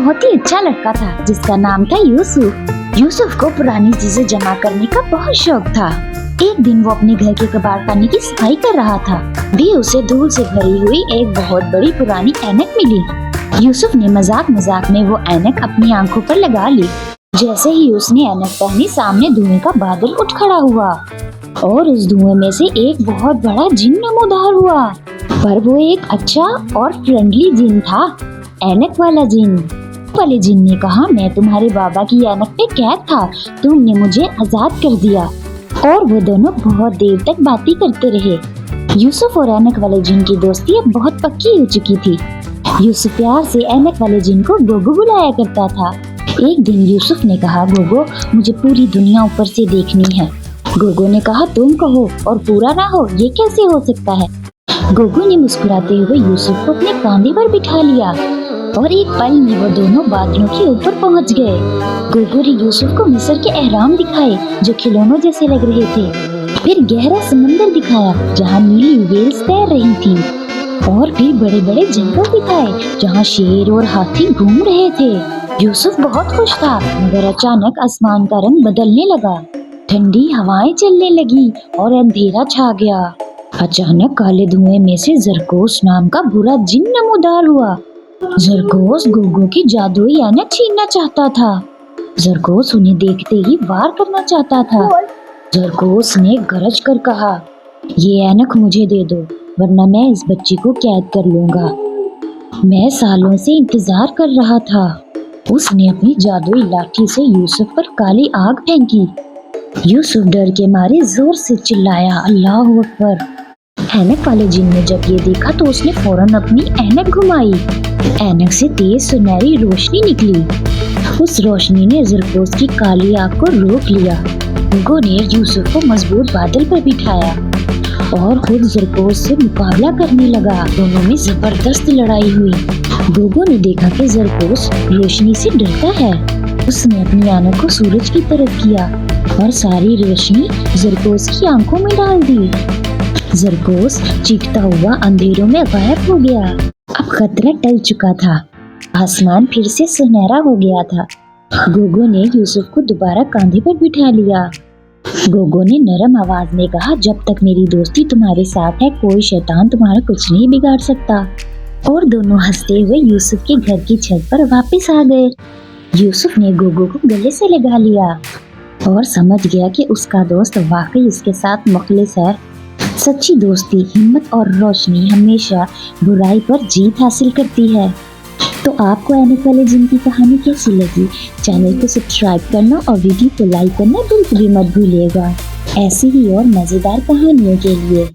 बहुत ही अच्छा लड़का था जिसका नाम था यूसुफ। यूसुफ को पुरानी चीजें जमा करने का बहुत शौक था। एक दिन वो अपने घर के कबाड़ खाने की सफाई कर रहा था, भी उसे धूल से भरी हुई एक बहुत बड़ी पुरानी ऐनक मिली। यूसुफ ने मजाक मजाक में वो ऐनक अपनी आंखों पर लगा ली। जैसे ही उसने ऐनक पहनी, सामने धुएं का बादल उठ खड़ा हुआ और उस धुएं में से एक बहुत बड़ा जिन नमूदार हुआ। पर वो एक अच्छा और फ्रेंडली जिन था, ऐनक वाला जिन। वाले जिन ने कहा, मैं तुम्हारे बाबा की ऐनक पे कैद था, तुमने मुझे आजाद कर दिया। और वो दोनों बहुत देर तक बातें करते रहे। यूसुफ और ऐनक वाले जिन की दोस्ती अब बहुत पक्की हो चुकी थी। यूसुफ प्यार से ऐनक वाले जिन को गोगो बुलाया करता था। एक दिन यूसुफ ने कहा, गोगो मुझे पूरी दुनिया ऊपर से देखनी है। गोगो ने कहा, तुम कहो और पूरा ना हो, ये कैसे हो सकता है। गोगो ने मुस्कुराते हुए यूसुफ को अपने कंधे पर बिठा लिया और एक पल में वो दोनों बादलों के ऊपर पहुंच गए। गोगो ने यूसुफ को मिस्र के एहराम दिखाए जो खिलौनों जैसे लग रहे थे। फिर गहरा समंदर दिखाया जहाँ नीली व्हेल्स तैर रही थी, और फिर बड़े बड़े जंगल दिखाए जहाँ शेर और हाथी घूम रहे थे। यूसुफ बहुत खुश था, मगर अचानक आसमान का रंग बदलने लगा। ठंडी हवाएं चलने लगी और अंधेरा छा गया। अचानक काले धुएं में से जरगोश नाम का बुरा जिन नमूदार हुआ। जरगोश गोगो की जादुई ऐनक छीनना चाहता था। जरगोश उन्हें देखते ही वार करना चाहता था। जरगोश ने गरज कर कहा, ये ऐनक मुझे दे दो, वरना मैं इस बच्ची को कैद कर लूंगा। मैं सालों से इंतजार कर रहा था। उसने अपनी जादुई लाठी से यूसुफ पर काली आग फेंकी। यूसुफ डर के मारे जोर से चिल्लाया, अल्लाह अकबर। ऐनक वाले जिन ने जब ये देखा तो उसने फौरन अपनी ऐनक घुमाई। ऐनक से तेज सुनहरी रोशनी निकली। उस रोशनी ने जरगोश की काली आग को रोक लिया। गोगो ने यूसुफ को मजबूत बादल पर बिठाया और खुद जरगोश से मुकाबला करने लगा। दोनों में जबरदस्त लड़ाई हुई। गोगो ने देखा कि जरगोश रोशनी से डरता है। उसने अपनी ऐनक को सूरज की तरफ किया और सारी रोशनी जरगोश की आंखों में डाल दी। जरगोश चीखता हुआ अंधेरों में गायब हो गया। अब खतरा टल चुका था। आसमान फिर से सुनहरा हो गया था। गोगो ने यूसुफ को दोबारा कंधे पर बिठा लिया। गोगो ने नरम आवाज में कहा, जब तक मेरी दोस्ती तुम्हारे साथ है, कोई शैतान तुम्हारा कुछ नहीं बिगाड़ सकता। और दोनों हंसते हुए यूसुफ के घर की छत पर वापस आ गए। यूसुफ ने गोगो को गले से लगा लिया और समझ गया कि उसका दोस्त वाकई उसके साथ मुखलिस है। सच्ची दोस्ती, हिम्मत और रोशनी हमेशा बुराई पर जीत हासिल करती है। तो आपको ऐनक वाले जिन की कहानी कैसी लगी? चैनल को सब्सक्राइब करना और वीडियो को लाइक करना बिल्कुल भी मत भूलिएगा, ऐसी ही और मजेदार कहानियों के लिए।